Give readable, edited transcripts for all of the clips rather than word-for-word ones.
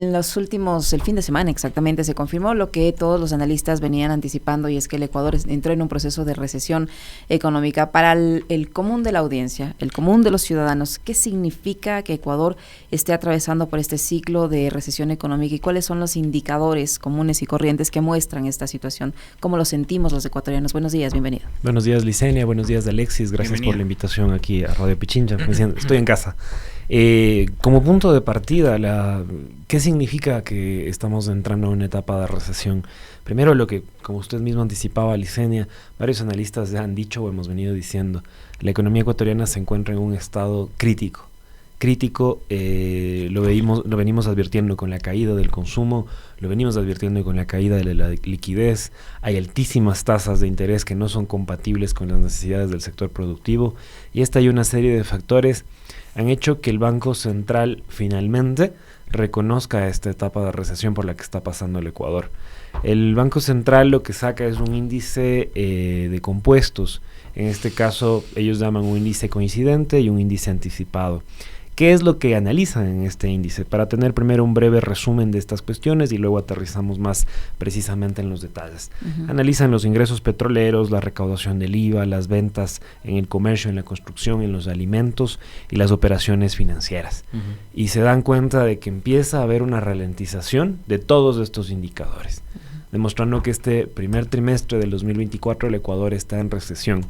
En el fin de semana exactamente, se confirmó lo que todos los analistas venían anticipando, y es que el Ecuador entró en un proceso de recesión económica. Para el común de la audiencia, el común de los ciudadanos, ¿qué significa que Ecuador esté atravesando por este ciclo de recesión económica y cuáles son los indicadores comunes y corrientes que muestran esta situación? ¿Cómo lo sentimos los ecuatorianos? Buenos días, bienvenido. Buenos días, Licenia, buenos días, Alexis, gracias Bienvenido. Por la invitación aquí a Radio Pichincha. Estoy en casa. Como punto de partida, ¿qué significa que estamos entrando en una etapa de recesión? Primero, lo que, como usted mismo anticipaba, Licenia, varios analistas ya han dicho o hemos venido diciendo, la economía ecuatoriana se encuentra en un estado crítico. Lo venimos advirtiendo con la caída del consumo, lo venimos advirtiendo con la caída de la liquidez, hay altísimas tasas de interés que no son compatibles con las necesidades del sector productivo, y esta y una serie de factores han hecho que el Banco Central finalmente reconozca esta etapa de recesión por la que está pasando el Ecuador. El Banco Central lo que saca es un índice de compuestos, en este caso ellos llaman un índice coincidente y un índice anticipado. ¿Qué es lo que analizan en este índice? Para tener primero un breve resumen de estas cuestiones y luego aterrizamos más precisamente en los detalles. Analizan los ingresos petroleros, la recaudación del IVA, las ventas en el comercio, en la construcción, en los alimentos y las operaciones financieras. Y se dan cuenta de que empieza a haber una ralentización de todos estos indicadores, demostrando que este primer trimestre del 2024 el Ecuador está en recesión.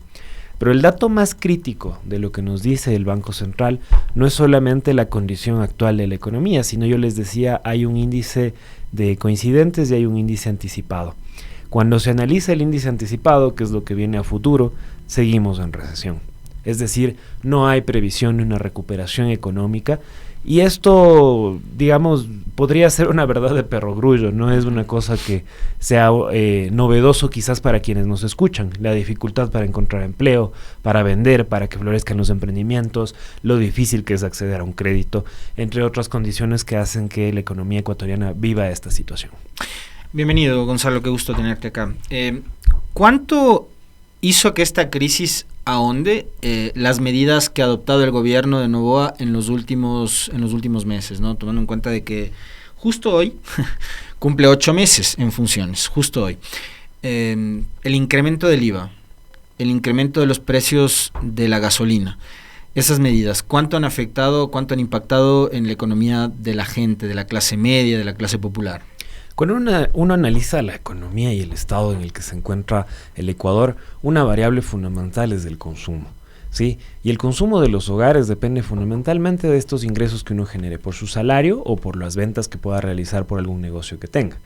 Pero el dato más crítico de lo que nos dice el Banco Central no es solamente la condición actual de la economía, sino, yo les decía, hay un índice de coincidentes y hay un índice anticipado. Cuando se analiza el índice anticipado, que es lo que viene a futuro, seguimos en recesión. Es decir, no hay previsión de una recuperación económica, y esto, digamos, podría ser una verdad de perogrullo, no es una cosa que sea novedoso quizás para quienes nos escuchan. La dificultad para encontrar empleo, para vender, para que florezcan los emprendimientos, lo difícil que es acceder a un crédito, entre otras condiciones que hacen que la economía ecuatoriana viva esta situación. Bienvenido, Gonzalo, qué gusto tenerte acá. ¿Cuánto hizo que esta crisis ahonde las medidas que ha adoptado el gobierno de Noboa en los últimos meses, ¿no? Tomando en cuenta de que justo hoy cumple 8 meses en funciones, justo hoy. El incremento del IVA, el incremento de los precios de la gasolina, esas medidas, ¿cuánto han afectado, cuánto han impactado en la economía de la gente, de la clase media, de la clase popular? Cuando uno analiza la economía y el estado en el que se encuentra el Ecuador, una variable fundamental es el consumo, ¿sí? Y el consumo de los hogares depende fundamentalmente de estos ingresos que uno genere por su salario o por las ventas que pueda realizar por algún negocio que tenga.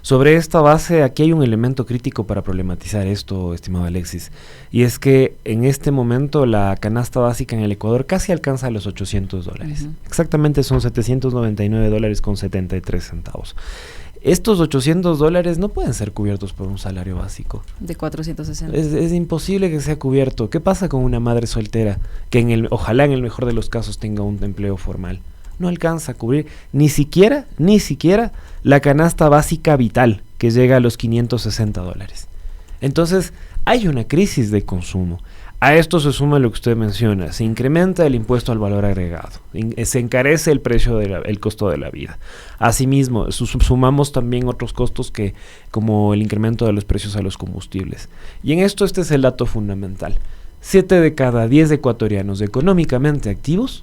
Sobre esta base, aquí hay un elemento crítico para problematizar esto, estimado Alexis, y es que en este momento la canasta básica en el Ecuador casi alcanza los $800. Exactamente son $799.73. Estos $800 no pueden ser cubiertos por un salario básico. De 460. Es imposible que sea cubierto. ¿Qué pasa con una madre soltera que ojalá en el mejor de los casos tenga un empleo formal? No alcanza a cubrir ni siquiera la canasta básica vital, que llega a los $560. Entonces, hay una crisis de consumo. A esto se suma lo que usted menciona, se incrementa el impuesto al valor agregado, se encarece el precio el costo de la vida. Asimismo, sumamos también otros costos como el incremento de los precios a los combustibles. Y en esto este es el dato fundamental. 7 de cada 10 ecuatorianos económicamente activos,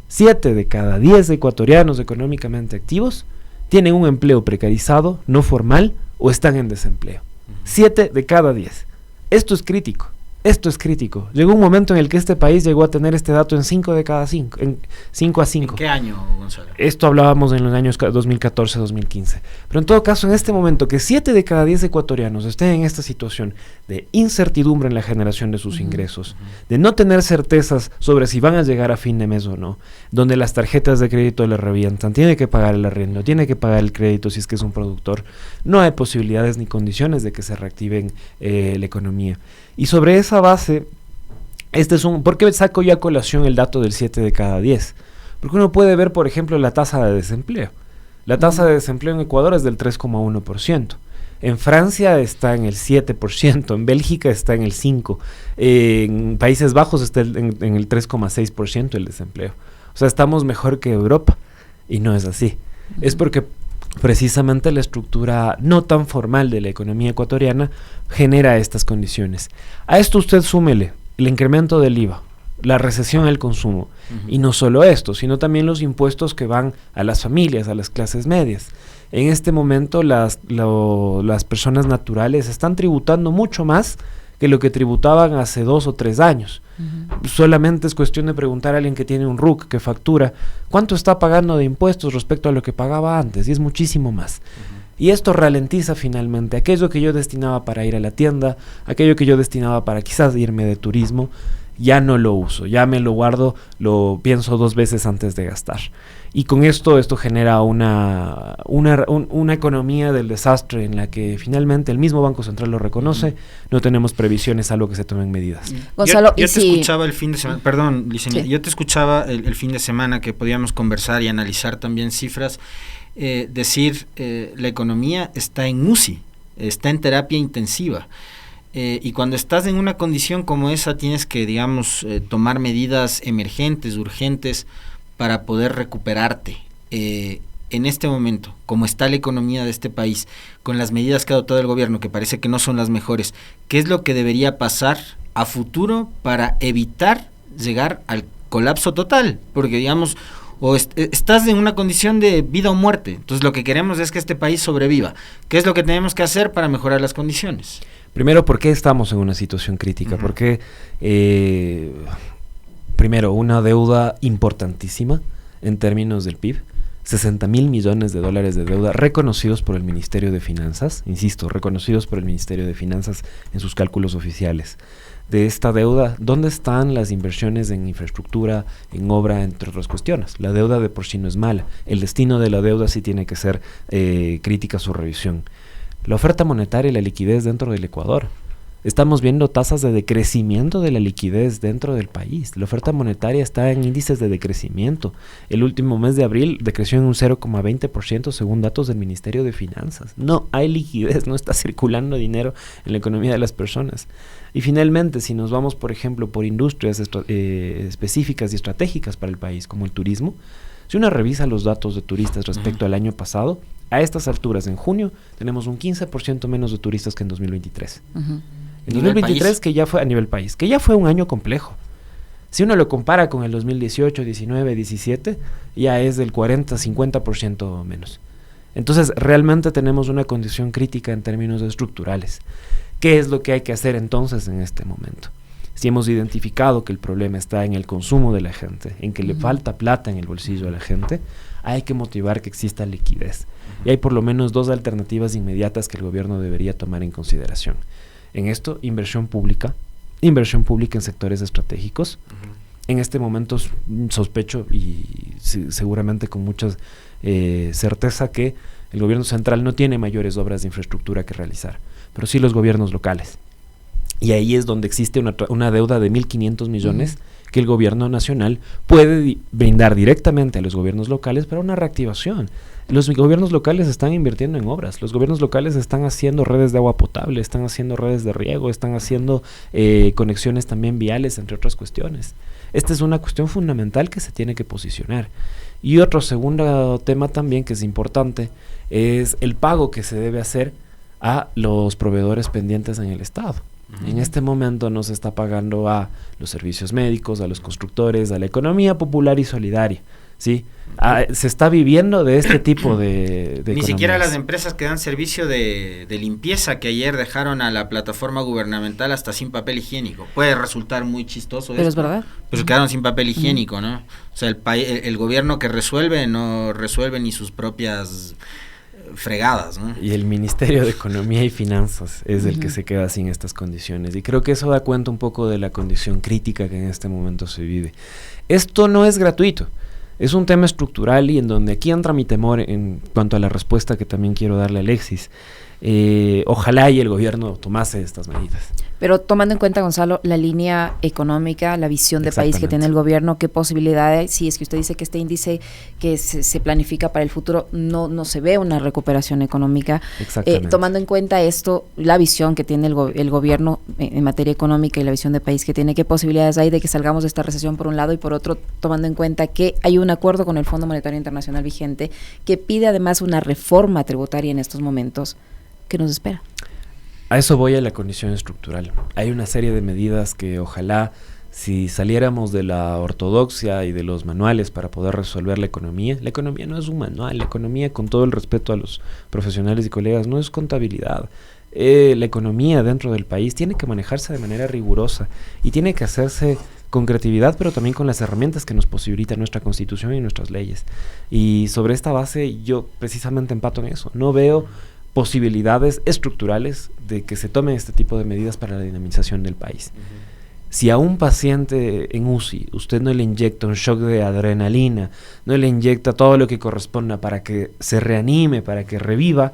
7 de cada 10 ecuatorianos económicamente activos tienen un empleo precarizado, no formal, o están en desempleo. 7 de cada 10. Esto es crítico. Esto es crítico. Llegó un momento en el que este país llegó a tener este dato en 5 de cada 5, en 5 a 5. ¿En qué año, Gonzalo? Esto hablábamos en los años 2014-2015. Pero en todo caso, en este momento, que 7 de cada 10 ecuatorianos estén en esta situación de incertidumbre en la generación de sus ingresos, de no tener certezas sobre si van a llegar a fin de mes o no, donde las tarjetas de crédito le revientan, tiene que pagar el arriendo, tiene que pagar el crédito si es que es un productor, no hay posibilidades ni condiciones de que se reactiven la economía. Y sobre esa base, ¿por qué saco yo a colación el dato del 7 de cada 10? Porque uno puede ver, por ejemplo, la tasa de desempleo. La tasa de desempleo en Ecuador es del 3,1%. En Francia está en el 7%, en Bélgica está en el 5%, en Países Bajos está en el 3,6% el desempleo. O sea, estamos mejor que Europa, y no es así. es porque precisamente la estructura no tan formal de la economía ecuatoriana genera estas condiciones. A esto usted súmele el incremento del IVA, la recesión al consumo, y no solo esto, sino también los impuestos que van a las familias, a las clases medias. En este momento las personas naturales están tributando mucho más que lo que tributaban hace 2 o 3 años. Solamente es cuestión de preguntar a alguien que tiene un RUC, que factura, ¿cuánto está pagando de impuestos respecto a lo que pagaba antes? Y es muchísimo más. Y esto ralentiza finalmente aquello que yo destinaba para ir a la tienda, aquello que yo destinaba para quizás irme de turismo, ya no lo uso, ya me lo guardo, lo pienso 2 veces antes de gastar. Y con esto genera una economía del desastre en la que finalmente el mismo Banco Central lo reconoce, no tenemos previsiones salvo que se tomen medidas. Gonzalo, yo te escuchaba el fin de semana, perdón, Licenia, yo te escuchaba el fin de semana que podíamos conversar y analizar también cifras, decir la economía está en UCI, está en terapia intensiva. Y cuando estás en una condición como esa tienes que, digamos, tomar medidas emergentes, urgentes, para poder recuperarte. En este momento, como está la economía de este país, con las medidas que ha adoptado el gobierno, que parece que no son las mejores, ¿qué es lo que debería pasar a futuro para evitar llegar al colapso total? Porque, digamos, o estás en una condición de vida o muerte, entonces lo que queremos es que este país sobreviva. ¿Qué es lo que tenemos que hacer para mejorar las condiciones? Primero, ¿por qué estamos en una situación crítica? Porque, primero, una deuda importantísima en términos del PIB, 60,000 millones de dólares de deuda reconocidos por el Ministerio de Finanzas, insisto, reconocidos por el Ministerio de Finanzas en sus cálculos oficiales. De esta deuda, ¿dónde están las inversiones en infraestructura, en obra, entre otras cuestiones? La deuda de por sí no es mala, el destino de la deuda sí tiene que ser crítica a su revisión. La oferta monetaria y la liquidez dentro del Ecuador. Estamos viendo tasas de decrecimiento de la liquidez dentro del país. La oferta monetaria está en índices de decrecimiento. El último mes de abril decreció en un 0,20% según datos del Ministerio de Finanzas. No hay liquidez, no está circulando dinero en la economía de las personas. Y finalmente, si nos vamos, por ejemplo, por industrias específicas y estratégicas para el país, como el turismo, si uno revisa los datos de turistas respecto al año pasado, a estas alturas, en junio, tenemos un 15% menos de turistas que en 2023. En 2023, que ya fue a nivel país, que ya fue un año complejo. Si uno lo compara con el 2018, 19, 17, ya es del 40-50% menos. Entonces, realmente tenemos una condición crítica en términos estructurales. ¿Qué es lo que hay que hacer entonces en este momento? Si hemos identificado que el problema está en el consumo de la gente, en que le falta plata en el bolsillo a la gente, hay que motivar que exista liquidez. Y hay por lo menos 2 alternativas inmediatas que el gobierno debería tomar en consideración. En esto, inversión pública en sectores estratégicos. En este momento sospecho y seguramente con mucha certeza que el gobierno central no tiene mayores obras de infraestructura que realizar, pero sí los gobiernos locales. Y ahí es donde existe una deuda de 1.500 millones que el gobierno nacional puede brindar directamente a los gobiernos locales para una reactivación. Los gobiernos locales están invirtiendo en obras, los gobiernos locales están haciendo redes de agua potable, están haciendo redes de riego, están haciendo conexiones también viales, entre otras cuestiones. Esta es una cuestión fundamental que se tiene que posicionar. Y otro segundo tema también que es importante es el pago que se debe hacer a los proveedores pendientes en el Estado. En este momento no se está pagando a los servicios médicos, a los constructores, a la economía popular y solidaria, ¿sí? Se está viviendo de este tipo de Ni economías. siquiera las empresas que dan servicio de limpieza, que ayer dejaron a la plataforma gubernamental hasta sin papel higiénico. Puede resultar muy chistoso pero esto, es verdad. pero se quedaron sin papel higiénico, ¿no? O sea, el gobierno que resuelve no resuelve ni sus propias fregadas, ¿no? Y el Ministerio de Economía y Finanzas es el que se queda sin estas condiciones. Y creo que eso da cuenta un poco de la condición crítica que en este momento se vive. Esto no es gratuito. Es un tema estructural y en donde aquí entra mi temor en cuanto a la respuesta que también quiero darle a Alexis. Ojalá y el gobierno tomase estas medidas. Pero tomando en cuenta, Gonzalo, la línea económica, la visión de país que tiene el gobierno, ¿qué posibilidades? Si es que usted dice que este índice que se planifica para el futuro no se ve una recuperación económica. Tomando en cuenta esto, la visión que tiene el gobierno en materia económica y la visión de país que tiene, ¿qué posibilidades hay de que salgamos de esta recesión por un lado y por otro, tomando en cuenta que hay un acuerdo con el Fondo Monetario Internacional vigente que pide además una reforma tributaria en estos momentos? ¿Qué nos espera? A eso voy, a la condición estructural. Hay una serie de medidas que ojalá, si saliéramos de la ortodoxia y de los manuales para poder resolver la economía no es un manual, la economía, con todo el respeto a los profesionales y colegas, no es contabilidad. La economía dentro del país tiene que manejarse de manera rigurosa y tiene que hacerse con creatividad, pero también con las herramientas que nos posibilita nuestra Constitución y nuestras leyes. Y sobre esta base yo precisamente empato en eso. No veo posibilidades estructurales de que se tomen este tipo de medidas para la dinamización del país. Si a un paciente en UCI usted no le inyecta un shock de adrenalina, no le inyecta todo lo que corresponda para que se reanime, para que reviva,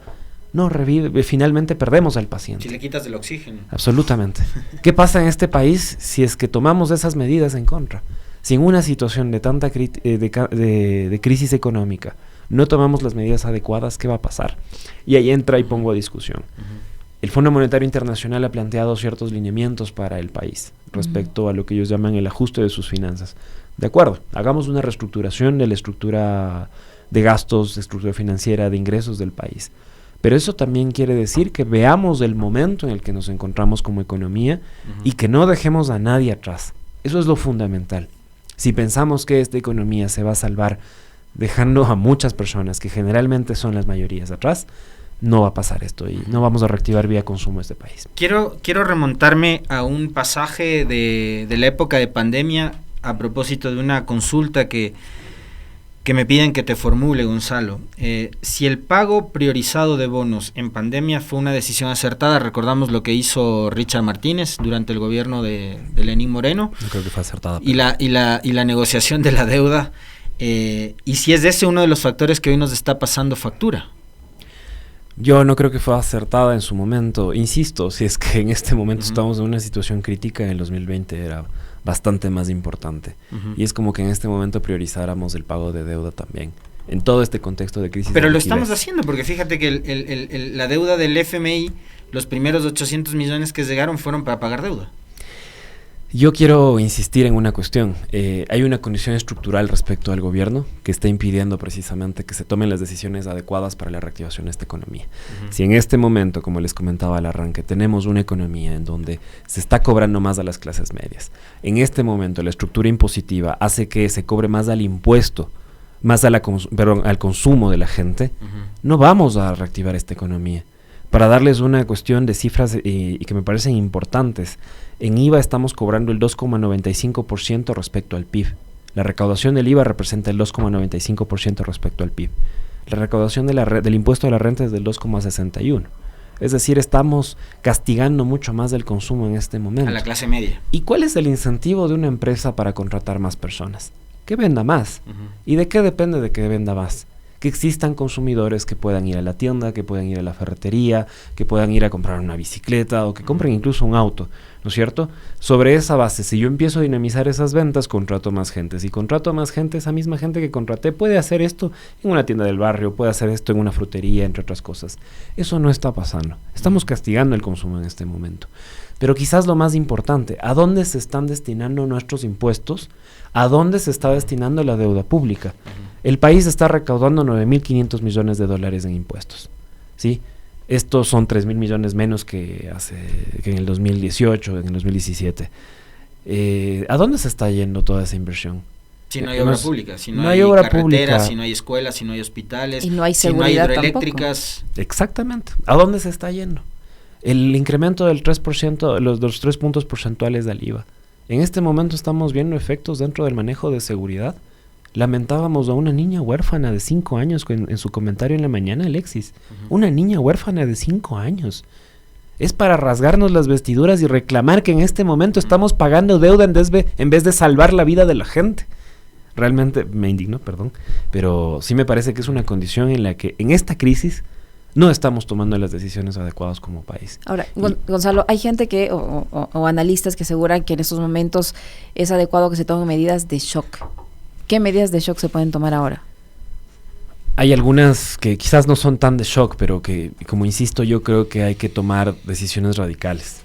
no revive, finalmente perdemos al paciente. Si le quitas el oxígeno. Absolutamente. ¿Qué pasa en este país si es que tomamos esas medidas en contra? Si en una situación de tanta de crisis económica no tomamos las medidas adecuadas, ¿qué va a pasar? Y ahí entra y pongo a discusión. El Fondo Monetario Internacional ha planteado ciertos lineamientos para el país respecto a lo que ellos llaman el ajuste de sus finanzas. De acuerdo, hagamos una reestructuración de la estructura de gastos, de estructura financiera, de ingresos del país. Pero eso también quiere decir que veamos el momento en el que nos encontramos como economía y que no dejemos a nadie atrás. Eso es lo fundamental. Si pensamos que esta economía se va a salvar dejando a muchas personas, que generalmente son las mayorías, atrás, no va a pasar esto y no vamos a reactivar vía consumo este país. Quiero remontarme a un pasaje de la época de pandemia a propósito de una consulta que me piden que te formule, Gonzalo. Si el pago priorizado de bonos en pandemia fue una decisión acertada, recordamos lo que hizo Richard Martínez durante el gobierno de Lenín Moreno. Yo creo que fue acertada. Y la negociación de la deuda. Y si es ese uno de los factores que hoy nos está pasando factura. Yo no creo que fue acertada en su momento. Insisto, si es que en este momento estamos en una situación crítica, en el 2020 era bastante más importante. Y es como que en este momento priorizáramos el pago de deuda también, en todo este contexto de crisis. Pero lo estamos haciendo, porque fíjate que la deuda del FMI, los primeros 800 millones que llegaron fueron para pagar deuda. Yo quiero insistir en una cuestión. Hay una condición estructural respecto al gobierno que está impidiendo precisamente que se tomen las decisiones adecuadas para la reactivación de esta economía. Si en este momento, como les comentaba al arranque, tenemos una economía en donde se está cobrando más a las clases medias, en este momento la estructura impositiva hace que se cobre más al impuesto, más al consumo de la gente, no vamos a reactivar esta economía. Para darles una cuestión de cifras y que me parecen importantes, en IVA estamos cobrando el 2,95% respecto al PIB. La recaudación del IVA representa el 2,95% respecto al PIB. La recaudación del impuesto de la renta es del 2,61%. Es decir, estamos castigando mucho más del consumo en este momento. A la clase media. ¿Y cuál es el incentivo de una empresa para contratar más personas? Que venda más. ¿Y de qué depende de que venda más? Que existan consumidores que puedan ir a la tienda, que puedan ir a la ferretería, que puedan ir a comprar una bicicleta o que compren incluso un auto, ¿no es cierto? Sobre esa base, si yo empiezo a dinamizar esas ventas, contrato más gente. Si contrato más gente, esa misma gente que contraté puede hacer esto en una tienda del barrio, puede hacer esto en una frutería, entre otras cosas. Eso no está pasando. Estamos castigando el consumo en este momento. Pero quizás lo más importante, ¿a dónde se están destinando nuestros impuestos? ¿A dónde se está destinando la deuda pública? El país está recaudando 9.500 millones de dólares en impuestos, ¿sí? Estos son 3.000 millones menos que en el 2018, en el 2017. ¿A dónde se está yendo toda esa inversión? Si no hay obra pública, si no hay carreteras, si no hay escuelas, si no hay hospitales, y no hay seguridad, si no hay hidroeléctricas. Tampoco. Exactamente. ¿A dónde se está yendo? El incremento del 3%, los 3 puntos porcentuales del IVA. En este momento estamos viendo efectos dentro del manejo de seguridad. Lamentábamos a una niña huérfana de 5 años en su comentario en la mañana, Alexis. Una niña huérfana de 5 años. Es para rasgarnos las vestiduras y reclamar que en este momento estamos pagando deuda en vez de salvar la vida de la gente. Realmente me indignó, perdón, pero sí me parece que es una condición en la que en esta crisis No estamos tomando las decisiones adecuadas como país. Ahora, Gonzalo, hay gente que o analistas que aseguran que en estos momentos es adecuado que se tomen medidas de shock. ¿Qué medidas de shock se pueden tomar ahora? Hay algunas que quizás no son tan de shock, pero que, como insisto, yo creo que hay que tomar decisiones radicales.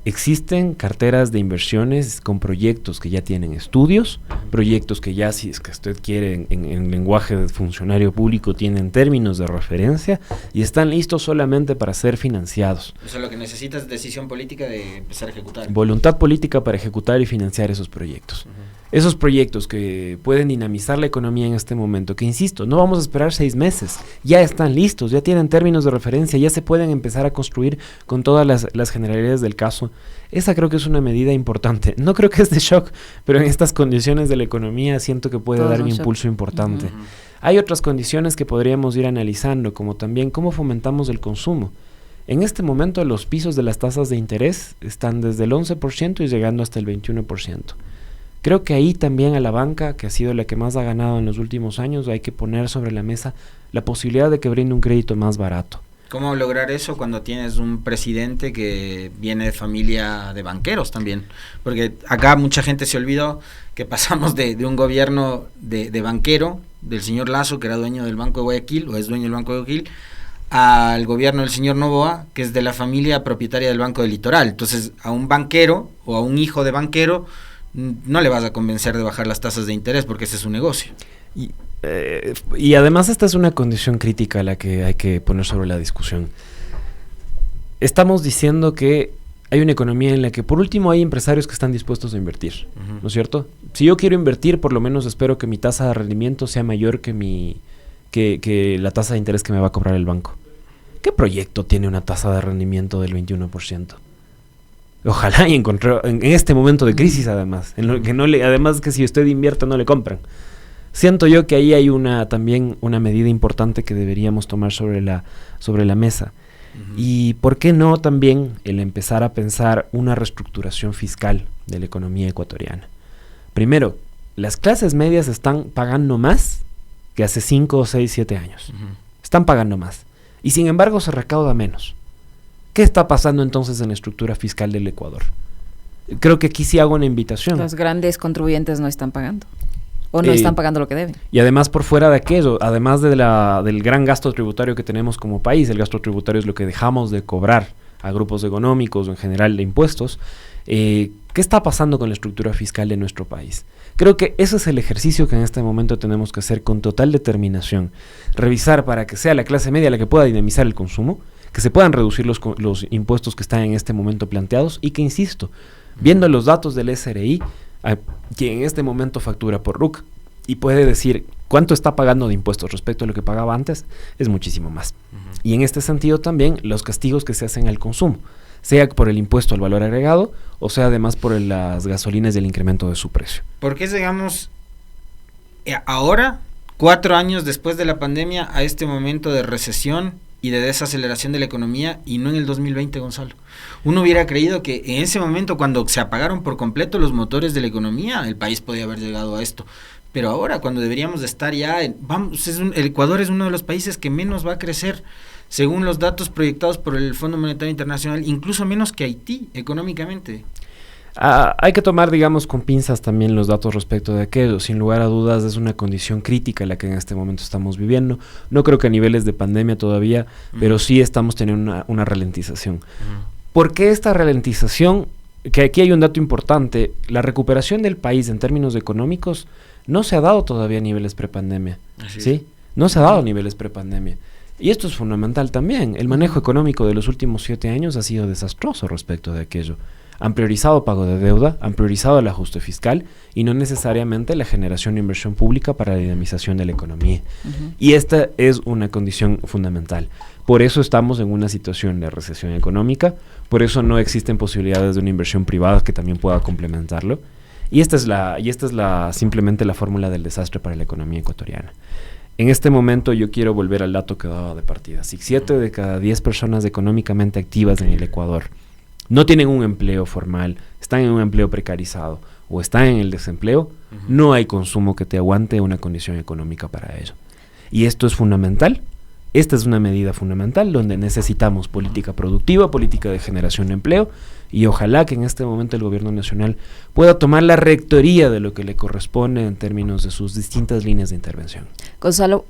Existen carteras de inversiones con proyectos que ya tienen estudios, proyectos que ya, si es que usted quiere, en lenguaje de funcionario público, tienen términos de referencia y están listos solamente para ser financiados. O sea, lo que necesitas es decisión política de empezar a ejecutar. Voluntad política para ejecutar y financiar esos proyectos. Esos proyectos que pueden dinamizar la economía en este momento, que insisto, no vamos a esperar 6 meses, ya están listos, ya tienen términos de referencia, ya se pueden empezar a construir con todas las generalidades del caso. Esa creo que es una medida importante. No creo que es de shock, pero en estas condiciones de la economía siento que puede dar un impulso importante. Hay otras condiciones que podríamos ir analizando, como también cómo fomentamos el consumo. En este momento los pisos de las tasas de interés están desde el 11% y llegando hasta el 21%. Creo que ahí también a la banca, que ha sido la que más ha ganado en los últimos años, hay que poner sobre la mesa la posibilidad de que brinde un crédito más barato. ¿Cómo lograr eso cuando tienes un presidente que viene de familia de banqueros también? Porque acá mucha gente se olvidó que pasamos de un gobierno de banquero, del señor Lasso, que era dueño del Banco de Guayaquil, o es dueño del Banco de Guayaquil, al gobierno del señor Noboa, que es de la familia propietaria del Banco del Litoral. Entonces, a un banquero o a un hijo de banquero no le vas a convencer de bajar las tasas de interés porque ese es su negocio. Y además esta es una condición crítica a la que hay que poner sobre la discusión. Estamos diciendo que hay una economía en la que por último hay empresarios que están dispuestos a invertir, ¿no es cierto? Si yo quiero invertir, por lo menos espero que mi tasa de rendimiento sea mayor que la tasa de interés que me va a cobrar el banco. ¿Qué proyecto tiene una tasa de rendimiento del 21%? Ojalá y encontré en este momento de crisis además, en lo que además que si usted invierte no le compran. Siento yo que ahí hay también una medida importante que deberíamos tomar sobre la mesa. Y por qué no también el empezar a pensar una reestructuración fiscal de la economía ecuatoriana. Primero, las clases medias están pagando más que hace 5, 6, 7 años. Están pagando más. Y sin embargo se recauda menos. ¿Qué está pasando entonces en la estructura fiscal del Ecuador? Creo que aquí sí hago una invitación. Los grandes contribuyentes no están pagando. O no están pagando lo que deben. Y además, por fuera de aquello, además del gran gasto tributario que tenemos como país, el gasto tributario es lo que dejamos de cobrar a grupos económicos o en general de impuestos. ¿Qué está pasando con la estructura fiscal de nuestro país? Creo que ese es el ejercicio que en este momento tenemos que hacer con total determinación. Revisar para que sea la clase media la que pueda dinamizar el consumo, que se puedan reducir los impuestos que están en este momento planteados y que, insisto, viendo los datos del SRI, quien en este momento factura por RUC y puede decir cuánto está pagando de impuestos respecto a lo que pagaba antes, es muchísimo más. Y en este sentido también los castigos que se hacen al consumo, sea por el impuesto al valor agregado o sea además por las gasolinas y el incremento de su precio. ¿Por qué llegamos ahora, 4 años después de la pandemia, a este momento de recesión y de desaceleración de la economía y no en el 2020, Gonzalo? Uno hubiera creído que en ese momento, cuando se apagaron por completo los motores de la economía, el país podía haber llegado a esto. Pero ahora, cuando deberíamos de estar ya, el Ecuador es uno de los países que menos va a crecer, según los datos proyectados por el Fondo Monetario Internacional, incluso menos que Haití, económicamente. Hay que tomar, digamos, con pinzas también los datos respecto de aquello. Sin lugar a dudas es una condición crítica la que en este momento estamos viviendo. No creo que a niveles de pandemia todavía, pero sí estamos teniendo una ralentización. ¿Por qué esta ralentización? Que aquí hay un dato importante. La recuperación del país en términos económicos no se ha dado todavía a niveles prepandemia. ¿Sí? No se ha dado a niveles prepandemia. Y esto es fundamental también. El manejo económico de los últimos 7 años ha sido desastroso respecto de aquello. Han priorizado pago de deuda, han priorizado el ajuste fiscal y no necesariamente la generación de inversión pública para la dinamización de la economía. Y esta es una condición fundamental. Por eso estamos en una situación de recesión económica, por eso no existen posibilidades de una inversión privada que también pueda complementarlo. Y esta es simplemente la fórmula del desastre para la economía ecuatoriana. En este momento yo quiero volver al dato que daba de partida. Si 7 de cada 10 personas económicamente activas en el Ecuador no tienen un empleo formal, están en un empleo precarizado o están en el desempleo, no hay consumo que te aguante una condición económica para ello. Y esto es fundamental Esta es una medida fundamental donde necesitamos política productiva, política de generación de empleo, y ojalá que en este momento el gobierno nacional pueda tomar la rectoría de lo que le corresponde en términos de sus distintas líneas de intervención. Gonzalo,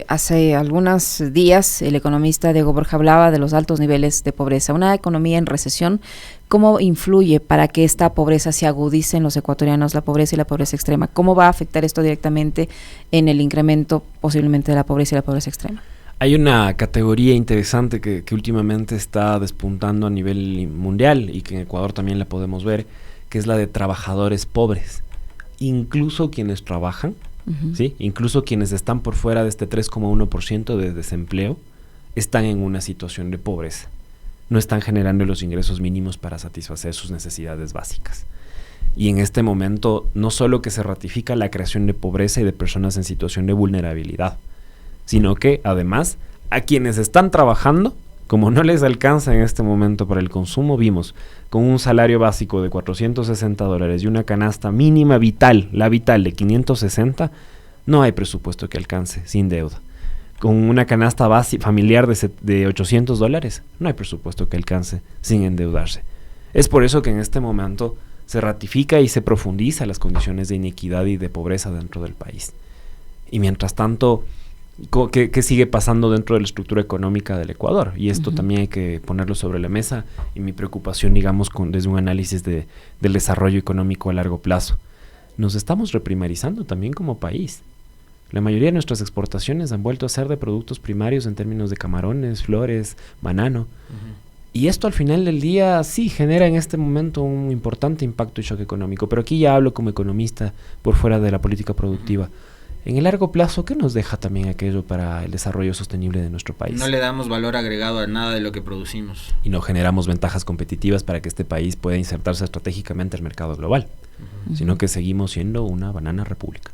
hace algunos días el economista Diego Borja hablaba de los altos niveles de pobreza. Una economía en recesión, ¿cómo influye para que esta pobreza se agudice en los ecuatorianos, la pobreza y la pobreza extrema? ¿Cómo va a afectar esto directamente en el incremento posiblemente de la pobreza y la pobreza extrema? Hay una categoría interesante que últimamente está despuntando a nivel mundial y que en Ecuador también la podemos ver, que es la de trabajadores pobres. Incluso quienes trabajan, ¿sí? Incluso quienes están por fuera de este 3,1% de desempleo, están en una situación de pobreza. No están generando los ingresos mínimos para satisfacer sus necesidades básicas. Y en este momento, no solo que se ratifica la creación de pobreza y de personas en situación de vulnerabilidad, sino que además a quienes están trabajando, como no les alcanza en este momento para el consumo, vimos con un salario básico de $460 y una canasta mínima vital, la vital de 560, no hay presupuesto que alcance sin deuda. Con una canasta familiar de $800, no hay presupuesto que alcance sin endeudarse. Es por eso que en este momento se ratifica y se profundiza las condiciones de inequidad y de pobreza dentro del país. Y mientras tanto, ¿qué sigue pasando dentro de la estructura económica del Ecuador? Y esto también hay que ponerlo sobre la mesa, y mi preocupación, digamos, desde un análisis del desarrollo económico a largo plazo. Nos estamos reprimarizando también como país. La mayoría de nuestras exportaciones han vuelto a ser de productos primarios en términos de camarones, flores, banano. Y esto al final del día sí genera en este momento un importante impacto y shock económico. Pero aquí ya hablo como economista por fuera de la política productiva. En el largo plazo, ¿qué nos deja también aquello para el desarrollo sostenible de nuestro país? No le damos valor agregado a nada de lo que producimos. Y no generamos ventajas competitivas para que este país pueda insertarse estratégicamente al mercado global, sino que seguimos siendo una banana república.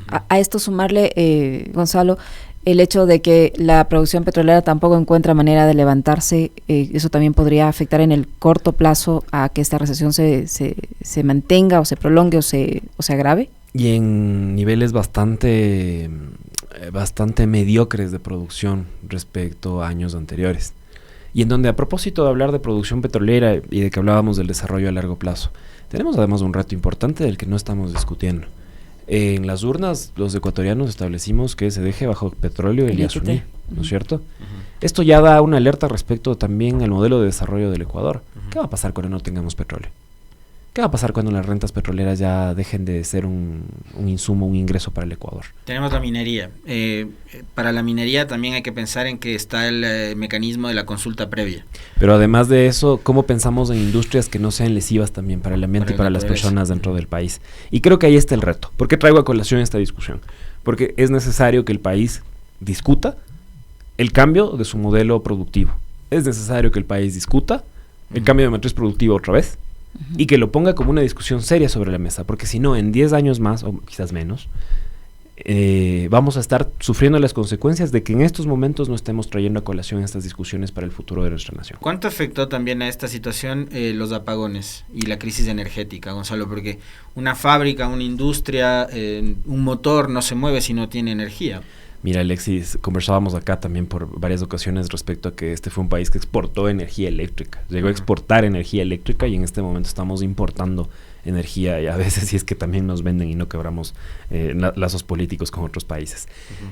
A esto sumarle, Gonzalo, el hecho de que la producción petrolera tampoco encuentra manera de levantarse, eso también podría afectar en el corto plazo a que esta recesión se mantenga o se prolongue o se agrave. Y en niveles bastante mediocres de producción respecto a años anteriores. Y en donde, a propósito de hablar de producción petrolera y de que hablábamos del desarrollo a largo plazo, tenemos además un reto importante del que no estamos discutiendo. En las urnas, los ecuatorianos establecimos que se deje bajo petróleo el Yasuní, ¿no es cierto? Esto ya da una alerta respecto también al modelo de desarrollo del Ecuador. ¿Qué va a pasar cuando no tengamos petróleo? ¿Qué va a pasar cuando las rentas petroleras ya dejen de ser un insumo, un ingreso para el Ecuador? Tenemos la minería. Para la minería también hay que pensar en que está el mecanismo de la consulta previa. Pero además de eso, ¿cómo pensamos en industrias que no sean lesivas también para el ambiente y para las personas dentro del país? Y creo que ahí está el reto. ¿Por qué traigo a colación esta discusión? Porque es necesario que el país discuta el cambio de su modelo productivo. Es necesario que el país discuta el cambio de matriz productiva otra vez. Y que lo ponga como una discusión seria sobre la mesa, porque si no, en 10 años más, o quizás menos, vamos a estar sufriendo las consecuencias de que en estos momentos no estemos trayendo a colación estas discusiones para el futuro de nuestra nación. ¿Cuánto afectó también a esta situación los apagones y la crisis energética, Gonzalo? Porque una fábrica, una industria, un motor no se mueve si no tiene energía. Mira, Alexis, conversábamos acá también por varias ocasiones respecto a que este fue un país que exportó energía eléctrica. Llegó a exportar energía eléctrica y en este momento estamos importando energía, y a veces sí es que también nos venden y no quebramos lazos políticos con otros países.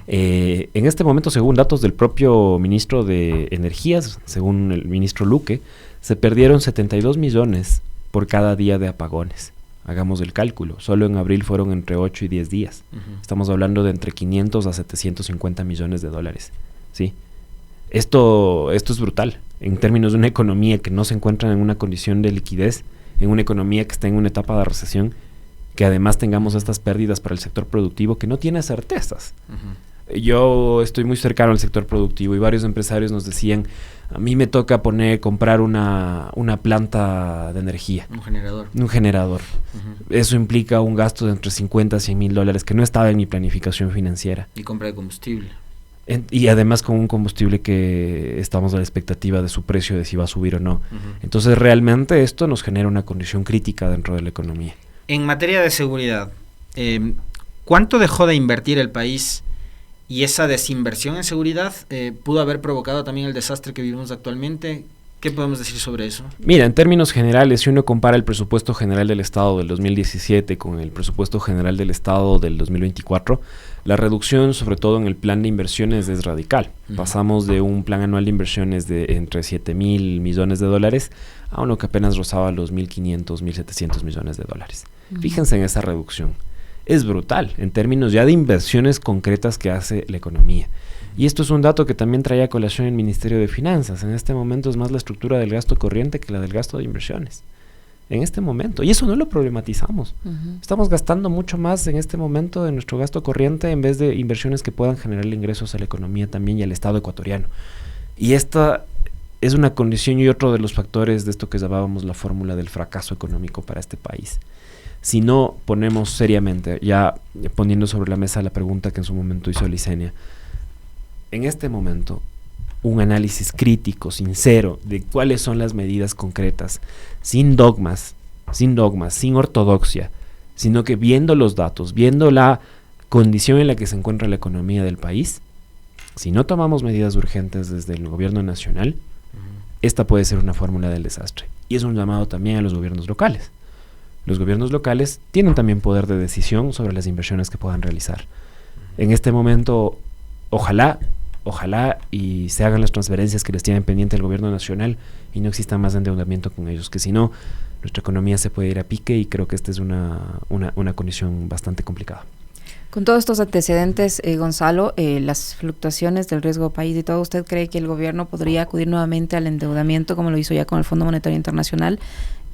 En este momento, según datos del propio ministro de Energías, según el ministro Luque, se perdieron 72 millones por cada día de apagones. Hagamos el cálculo, solo en abril fueron entre 8 y 10 días. Estamos hablando de entre 500 a 750 millones de dólares. ¿Sí? Esto es brutal, en términos de una economía que no se encuentra en una condición de liquidez, en una economía que está en una etapa de recesión, que además tengamos estas pérdidas para el sector productivo que no tiene certezas. Yo estoy muy cercano al sector productivo y varios empresarios nos decían, a mí me toca comprar una planta de energía. Un generador. Eso implica un gasto de entre 50 a 100 mil dólares que no estaba en mi planificación financiera. Y compra de combustible. Y además con un combustible que estamos a la expectativa de su precio, de si va a subir o no. Entonces realmente esto nos genera una condición crítica dentro de la economía. En materia de seguridad, ¿cuánto dejó de invertir el país y esa desinversión en seguridad pudo haber provocado también el desastre que vivimos actualmente. ¿Qué podemos decir sobre eso? Mira, en términos generales, si uno compara el presupuesto general del Estado del 2017 con el presupuesto general del Estado del 2024, la reducción, sobre todo en el plan de inversiones, es radical. Pasamos de un plan anual de inversiones de entre 7.000 millones de dólares a uno que apenas rozaba los 1.500, 1.700 millones de dólares. Fíjense en esa reducción. Es brutal en términos ya de inversiones concretas que hace la economía. Y esto es un dato que también traía a colación el Ministerio de Finanzas. En este momento es más la estructura del gasto corriente que la del gasto de inversiones. En este momento. Y eso no lo problematizamos. Estamos gastando mucho más en este momento de nuestro gasto corriente en vez de inversiones que puedan generarle ingresos a la economía también y al Estado ecuatoriano. Y esta es una condición y otro de los factores de esto que llamábamos la fórmula del fracaso económico para este país. Si no ponemos seriamente, ya poniendo sobre la mesa la pregunta que en su momento hizo Licenia, en este momento, un análisis crítico, sincero, de cuáles son las medidas concretas, sin dogmas, sin ortodoxia, sino que viendo los datos, viendo la condición en la que se encuentra la economía del país, si no tomamos medidas urgentes desde el gobierno nacional, esta puede ser una fórmula del desastre. Y es un llamado también a los gobiernos locales. Los gobiernos locales tienen también poder de decisión sobre las inversiones que puedan realizar. En este momento, ojalá y se hagan las transferencias que les tienen pendiente el gobierno nacional y no exista más endeudamiento con ellos, que si no, nuestra economía se puede ir a pique y creo que esta es una condición bastante complicada. Con todos estos antecedentes, Gonzalo, las fluctuaciones del riesgo país y todo, ¿usted cree que el gobierno podría acudir nuevamente al endeudamiento como lo hizo ya con el Fondo Monetario Internacional?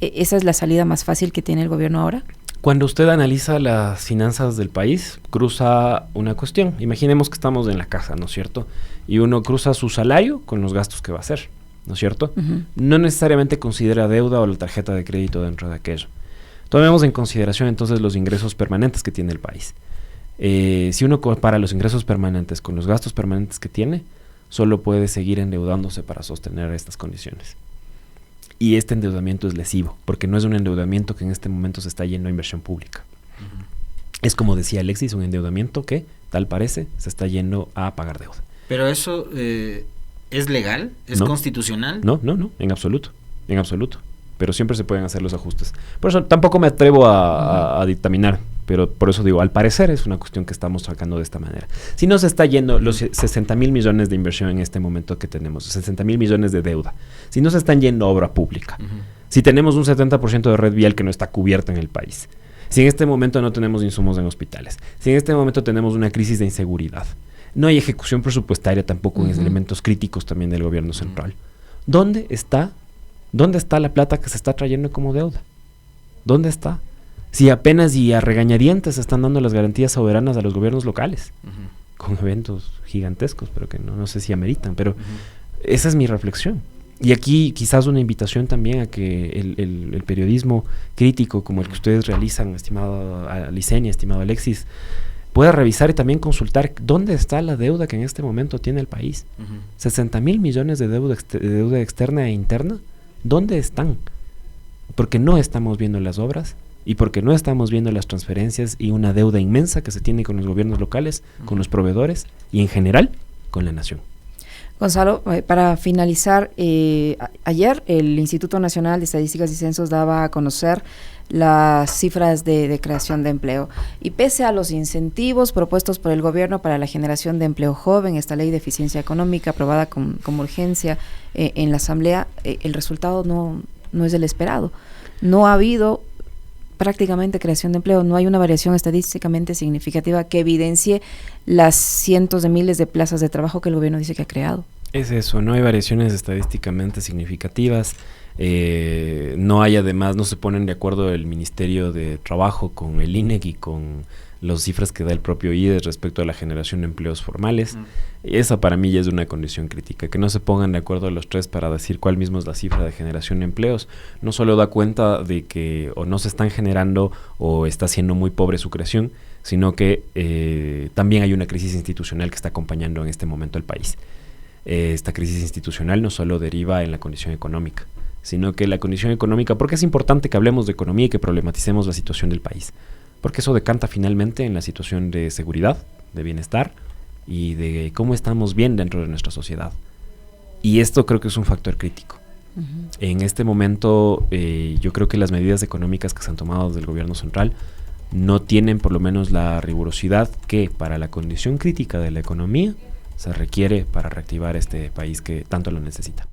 ¿Esa es la salida más fácil que tiene el gobierno ahora? Cuando usted analiza las finanzas del país, cruza una cuestión. Imaginemos que estamos en la casa, ¿no es cierto? Y uno cruza su salario con los gastos que va a hacer, ¿no es cierto? No necesariamente considera deuda o la tarjeta de crédito dentro de aquello. Tomemos en consideración entonces los ingresos permanentes que tiene el país. Si uno compara los ingresos permanentes con los gastos permanentes que tiene, solo puede seguir endeudándose para sostener estas condiciones. Y este endeudamiento es lesivo, porque no es un endeudamiento que en este momento se está yendo a inversión pública. Es como decía Alexis, un endeudamiento que, tal parece, se está yendo a pagar deuda. ¿Pero eso es legal? ¿Es constitucional? No, en absoluto. Pero siempre se pueden hacer los ajustes. Por eso tampoco me atrevo a dictaminar, pero por eso digo, al parecer es una cuestión que estamos sacando de esta manera. Si no se está yendo los 60.000 millones de inversión en este momento que tenemos, 60.000 millones de deuda, si no se están yendo a obra pública, si tenemos un 70% de red vial que no está cubierta en el país, si en este momento no tenemos insumos en hospitales, si en este momento tenemos una crisis de inseguridad, no hay ejecución presupuestaria tampoco en elementos críticos también del gobierno central, ¿dónde está la plata que se está trayendo como deuda? ¿Dónde está? Si apenas y a regañadientes se están dando las garantías soberanas a los gobiernos locales, con eventos gigantescos, pero que no sé si ameritan, pero esa es mi reflexión. Y aquí quizás una invitación también a que el periodismo crítico como el que ustedes realizan, estimado Licenia, estimado Alexis, pueda revisar y también consultar dónde está la deuda que en este momento tiene el país. 60.000 millones de deuda externa e interna, ¿dónde están? Porque no estamos viendo las obras y porque no estamos viendo las transferencias y una deuda inmensa que se tiene con los gobiernos locales, con los proveedores y en general con la nación. Gonzalo, para finalizar, ayer el Instituto Nacional de Estadísticas y Censos daba a conocer las cifras de creación de empleo. Y pese a los incentivos propuestos por el gobierno para la generación de empleo joven, esta ley de eficiencia económica aprobada como urgencia en la Asamblea, el resultado no es el esperado. No ha habido prácticamente creación de empleo, no hay una variación estadísticamente significativa que evidencie las cientos de miles de plazas de trabajo que el gobierno dice que ha creado. Es eso, no hay variaciones estadísticamente significativas, no hay además, no se ponen de acuerdo el Ministerio de Trabajo con el INEC y con las cifras que da el propio IDES respecto a la generación de empleos formales. Esa para mí ya es una condición crítica, que no se pongan de acuerdo los tres para decir cuál mismo es la cifra de generación de empleos. No solo da cuenta de que o no se están generando o está siendo muy pobre su creación, sino que también hay una crisis institucional que está acompañando en este momento al país. Esta crisis institucional no solo deriva en la condición económica, sino que la condición económica, porque es importante que hablemos de economía y que problematicemos la situación del país, porque eso decanta finalmente en la situación de seguridad, de bienestar y de cómo estamos bien dentro de nuestra sociedad. Y esto creo que es un factor crítico. En este momento yo creo que las medidas económicas que se han tomado desde el gobierno central no tienen por lo menos la rigurosidad que para la condición crítica de la economía se requiere para reactivar este país que tanto lo necesita.